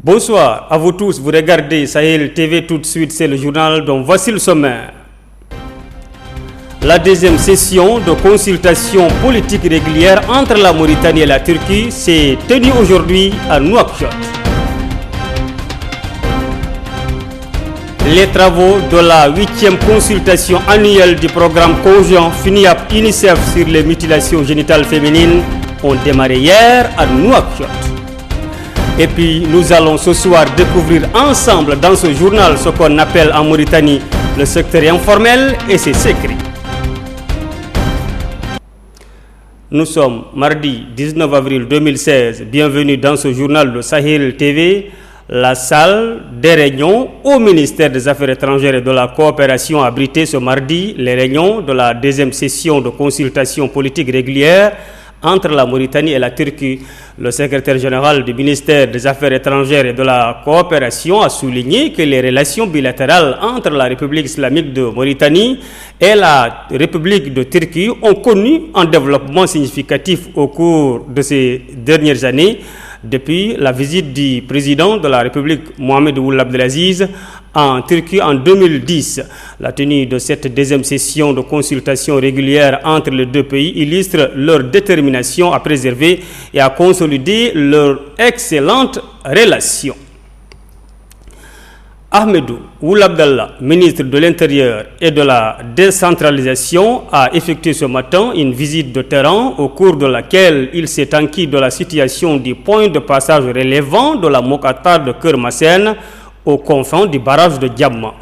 Bonsoir à vous tous, vous regardez Sahel TV tout de suite, c'est le journal dont voici le sommaire. La deuxième session de consultation politique régulière entre la Mauritanie et la Turquie s'est tenue aujourd'hui à Nouakchott. Les travaux de la 8e consultation annuelle du programme conjoint FINIAP-UNICEF sur les mutilations génitales féminines ont démarré hier à Nouakchott. Et puis nous allons ce soir découvrir ensemble dans ce journal ce qu'on appelle en Mauritanie le secteur informel et ses secrets. Nous sommes mardi 19 avril 2016. Bienvenue dans ce journal de Sahel TV. La salle des réunions au ministère des Affaires étrangères et de la coopération a abrité ce mardi les réunions de la deuxième session de consultation politique régulière entre la Mauritanie et la Turquie. Le secrétaire général du ministère des Affaires étrangères et de la coopération a souligné que les relations bilatérales entre la République islamique de Mauritanie et la République de Turquie ont connu un développement significatif au cours de ces dernières années, depuis la visite du président de la République Mohamed Ould Abdelaziz en Turquie en 2010. La tenue de cette deuxième session de consultation régulière entre les deux pays illustre leur détermination à préserver et à consolider leur excellente relation. Ahmedou Ould Abdallah, ministre de l'Intérieur et de la décentralisation, a effectué ce matin une visite de terrain au cours de laquelle il s'est enquis de la situation du point de passage relevant de la Mokata de Kermassen aux confins du barrage de Diamma.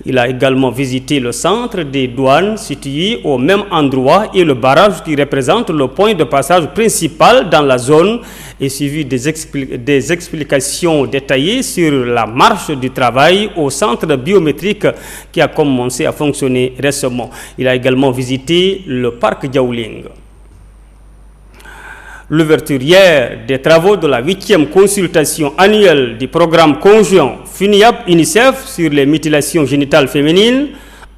Il a également visité le centre des douanes situé au même endroit et le barrage qui représente le point de passage principal dans la zone et suivi des explications détaillées sur la marche du travail au centre biométrique qui a commencé à fonctionner récemment. Il a également visité le parc Diaouling. L'ouverture hier des travaux de la 8e consultation annuelle du programme conjoint FINIAP-UNICEF sur les mutilations génitales féminines,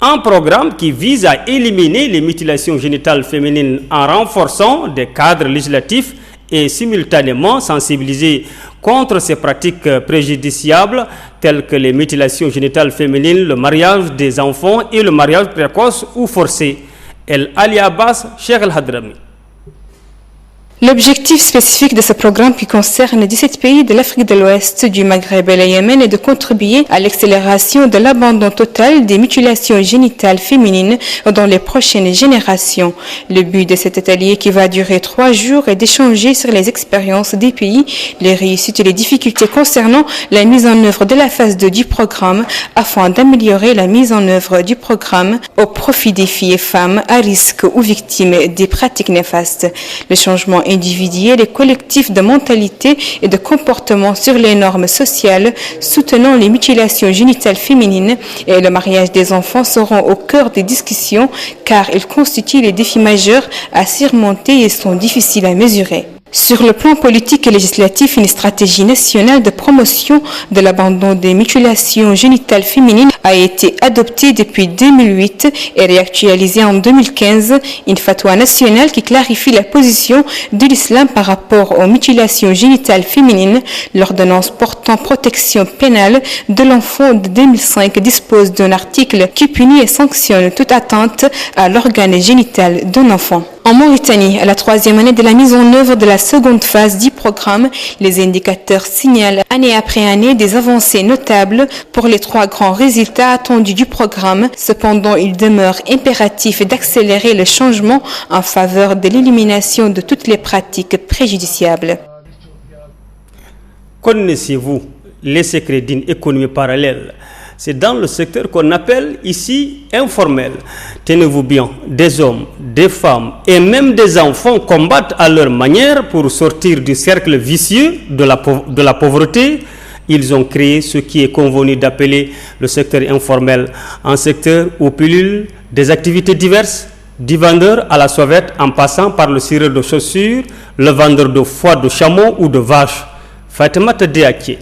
un programme qui vise à éliminer les mutilations génitales féminines en renforçant des cadres législatifs et simultanément sensibiliser contre ces pratiques préjudiciables telles que les mutilations génitales féminines, le mariage des enfants et le mariage précoce ou forcé. El Ali Abbas, Cheikh El Hadrami. L'objectif spécifique de ce programme qui concerne 17 pays de l'Afrique de l'Ouest, du Maghreb et le Yémen est de contribuer à l'accélération de l'abandon total des mutilations génitales féminines dans les prochaines générations. Le but de cet atelier qui va durer 3 jours est d'échanger sur les expériences des pays, les réussites et les difficultés concernant la mise en œuvre de la phase 2 du programme afin d'améliorer la mise en œuvre du programme au profit des filles et femmes à risque ou victimes des pratiques néfastes. Le changement individuels et collectifs de mentalité et de comportement sur les normes sociales soutenant les mutilations génitales féminines et le mariage des enfants seront au cœur des discussions car ils constituent les défis majeurs à surmonter et sont difficiles à mesurer. Sur le plan politique et législatif, une stratégie nationale de promotion de l'abandon des mutilations génitales féminines a été adoptée depuis 2008 et réactualisée en 2015. Une fatwa nationale qui clarifie la position de l'islam par rapport aux mutilations génitales féminines. L'ordonnance portant protection pénale de l'enfant de 2005 dispose d'un article qui punit et sanctionne toute atteinte à l'organe génital d'un enfant. En Mauritanie, à la 3e année de la mise en œuvre de la seconde phase du programme, les indicateurs signalent année après année des avancées notables pour les 3 grands résultats attendus du programme. Cependant, il demeure impératif d'accélérer le changement en faveur de l'élimination de toutes les pratiques préjudiciables. Connaissez-vous les secrets d'une économie parallèle? C'est dans le secteur qu'on appelle ici informel. Tenez-vous bien, des hommes, des femmes et même des enfants combattent à leur manière pour sortir du cercle vicieux de la pauvreté. Ils ont créé ce qui est convenu d'appeler le secteur informel, un secteur où pullulent des activités diverses, du vendeur à la sauvette en passant par le cireur de chaussures, le vendeur de foie de chameau ou de vache. Fatima Tadiaké.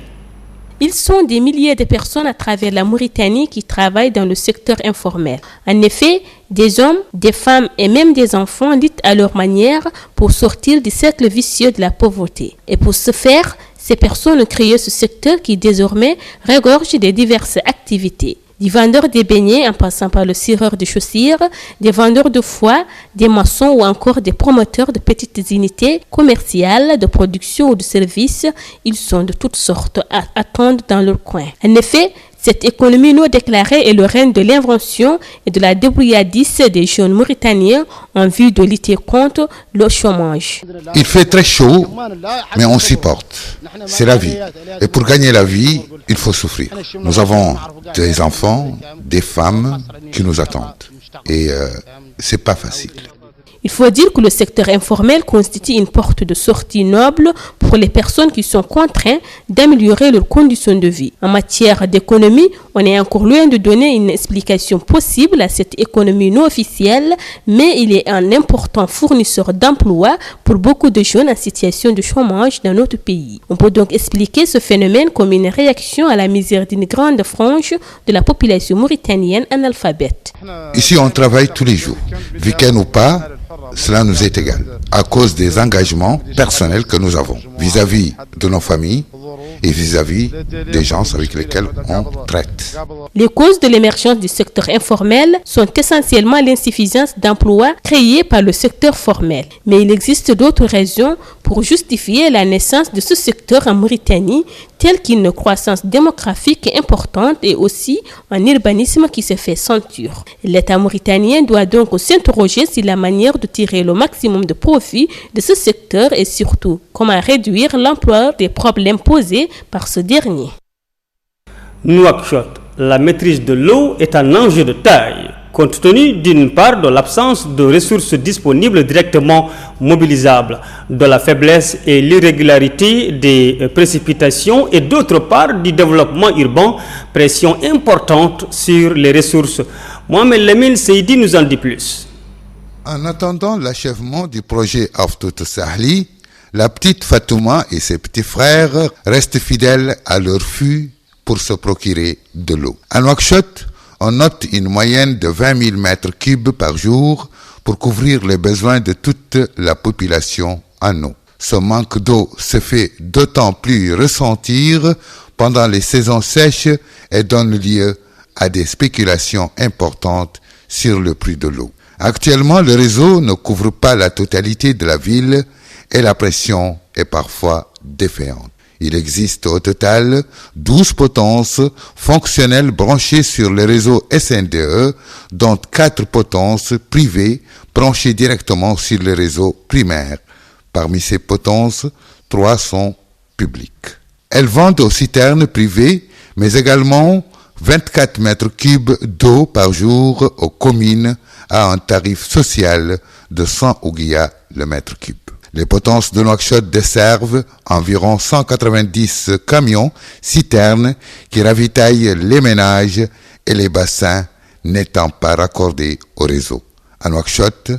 Ils sont des milliers de personnes à travers la Mauritanie qui travaillent dans le secteur informel. En effet, des hommes, des femmes et même des enfants luttent à leur manière pour sortir du cercle vicieux de la pauvreté. Et pour ce faire, Ces personnes ont créé ce secteur qui désormais regorge des diverses activités. Des vendeurs de beignets en passant par le cireur de chaussures, des vendeurs de foie, des maçons ou encore des promoteurs de petites unités commerciales, de production ou de services, ils sont de toutes sortes à attendre dans leur coin. En effet, cette économie non déclarée est le règne de l'invention et de la débrouillardise des jeunes Mauritaniens en vue de lutter contre le chômage. Il fait très chaud, mais on s'y porte. C'est la vie. Et pour gagner la vie, il faut souffrir. Nous avons des enfants, des femmes qui nous attendent. Et c'est pas facile. Il faut dire que le secteur informel constitue une porte de sortie noble pour les personnes qui sont contraintes d'améliorer leurs conditions de vie. En matière d'économie, on est encore loin de donner une explication possible à cette économie non officielle, mais il est un important fournisseur d'emplois pour beaucoup de jeunes en situation de chômage dans notre pays. On peut donc expliquer ce phénomène comme une réaction à la misère d'une grande frange de la population mauritanienne analphabète. Ici, on travaille tous les jours. Week-end ou pas, cela nous est égal, à cause des engagements personnels que nous avons vis-à-vis de nos familles et vis-à-vis des gens avec lesquels on traite. Les causes de l'émergence du secteur informel sont essentiellement l'insuffisance d'emplois créés par le secteur formel. Mais il existe d'autres raisons pour justifier la naissance de ce secteur en Mauritanie, telles qu'une croissance démographique importante et aussi un urbanisme qui se fait sentir. L'État mauritanien doit donc s'interroger sur la manière de tirer le maximum de profit de ce secteur et surtout comment réduire l'ampleur des problèmes posés par ce dernier. Nouakchott, la maîtrise de l'eau est un enjeu de taille, compte tenu d'une part de l'absence de ressources disponibles directement mobilisables, de la faiblesse et l'irrégularité des précipitations et d'autre part du développement urbain, pression importante sur les ressources. Mohamed Lamine Seydi nous en dit plus. En attendant l'achèvement du projet Aftout Sahli, la petite Fatouma et ses petits frères restent fidèles à leur fût pour se procurer de l'eau. À Nouakchott, on note une moyenne de 20 000 mètres cubes par jour pour couvrir les besoins de toute la population en eau. Ce manque d'eau se fait d'autant plus ressentir pendant les saisons sèches et donne lieu à des spéculations importantes sur le prix de l'eau. Actuellement, le réseau ne couvre pas la totalité de la ville et la pression est parfois défaillante. Il existe au total 12 potences fonctionnelles branchées sur le réseau SNDE, dont 4 potences privées branchées directement sur le réseau primaire. Parmi ces potences, 3 sont publiques. Elles vendent aux citernes privées, mais également 24 mètres cubes d'eau par jour aux communes à un tarif social de 100 ouguiya le mètre cube. Les potences de Nouakchott desservent environ 190 camions citernes qui ravitaillent les ménages et les bassins n'étant pas raccordés au réseau. À Nouakchott,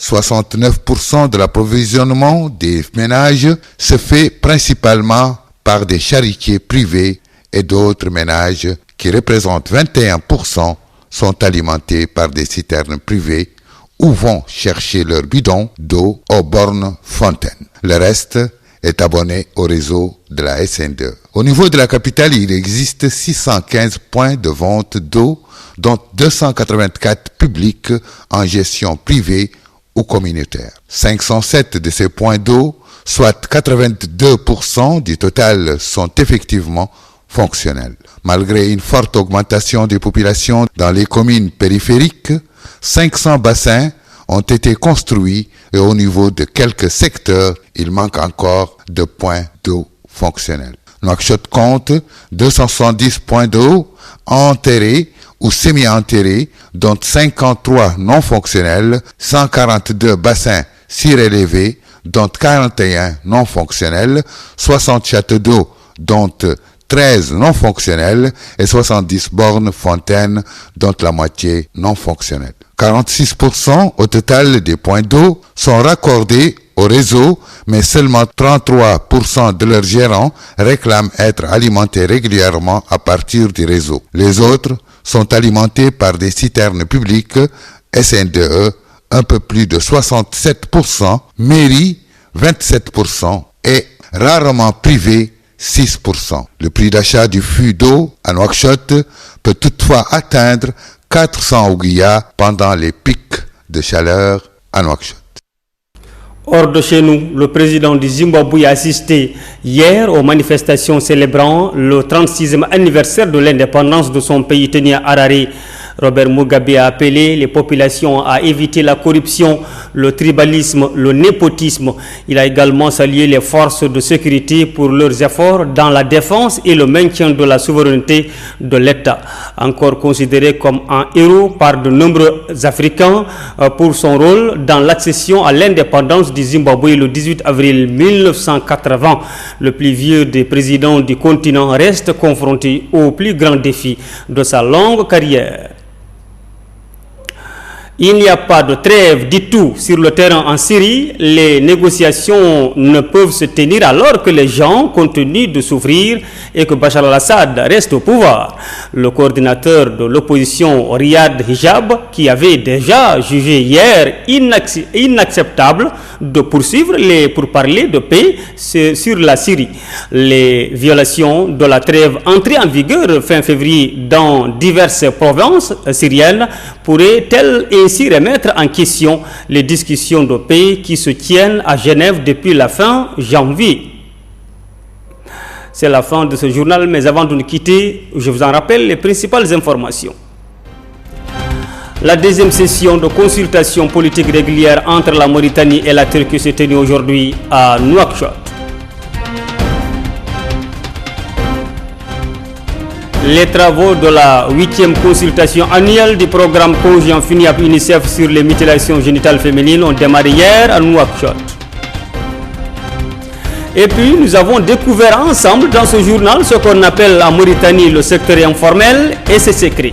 69% de l'approvisionnement des ménages se fait principalement par des charretiers privés et d'autres ménages qui représentent 21% sont alimentés par des citernes privées ou vont chercher leur bidon d'eau aux bornes fontaines. Le reste est abonné au réseau de la SNDE. Au niveau de la capitale, il existe 615 points de vente d'eau, dont 284 publics en gestion privée ou communautaire. 507 de ces points d'eau, soit 82% du total, sont effectivement fonctionnels. Malgré une forte augmentation des populations dans les communes périphériques, 500 bassins ont été construits et au niveau de quelques secteurs, il manque encore de points d'eau fonctionnels. Nouakchott compte 270 points d'eau enterrés ou semi-enterrés, dont 53 non fonctionnels, 142 bassins surélevés, dont 41 non fonctionnels, 60 châteaux d'eau, dont 13 non fonctionnels et 70 bornes fontaines, dont la moitié non fonctionnelles. 46% au total des points d'eau sont raccordés au réseau, mais seulement 33% de leurs gérants réclament être alimentés régulièrement à partir du réseau. Les autres sont alimentés par des citernes publiques, SNDE, un peu plus de 67%, mairie, 27% et rarement privés, 6%. Le prix d'achat du fût d'eau à Nouakchott peut toutefois atteindre 400 ouguiyas pendant les pics de chaleur à Nouakchott. Hors de chez nous, le président du Zimbabwe a assisté hier aux manifestations célébrant le 36e anniversaire de l'indépendance de son pays tenu à Harare. Robert Mugabe a appelé les populations à éviter la corruption, le tribalisme, le népotisme. Il a également salué les forces de sécurité pour leurs efforts dans la défense et le maintien de la souveraineté de l'État. Encore considéré comme un héros par de nombreux Africains pour son rôle dans l'accession à l'indépendance du Zimbabwe le 18 avril 1980. Le plus vieux des présidents du continent reste confronté au plus grand défi de sa longue carrière. Il n'y a pas de trêve du tout sur le terrain en Syrie. Les négociations ne peuvent se tenir alors que les gens continuent de souffrir et que Bachar al-Assad reste au pouvoir. Le coordinateur de l'opposition Riyad Hijab, qui avait déjà jugé hier inacceptable de poursuivre les pourparlers de paix sur la Syrie. Les violations de la trêve entrée en vigueur fin février dans diverses provinces syriennes pourraient-elles ainsi remettre en question les discussions de paix qui se tiennent à Genève depuis la fin janvier. C'est la fin de ce journal, mais avant de nous quitter, je vous en rappelle les principales informations. La deuxième session de consultation politique régulière entre la Mauritanie et la Turquie s'est tenue aujourd'hui à Nouakchott. Les travaux de la 8e consultation annuelle du programme conjoint FUNIAP UNICEF sur les mutilations génitales féminines ont démarré hier à Nouakchott. Et puis, nous avons découvert ensemble dans ce journal ce qu'on appelle en Mauritanie le secteur informel et ses secrets.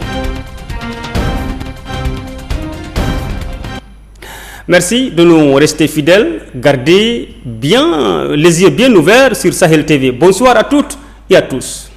Merci de nous rester fidèles. Gardez bien les yeux bien ouverts sur Sahel TV. Bonsoir à toutes et à tous.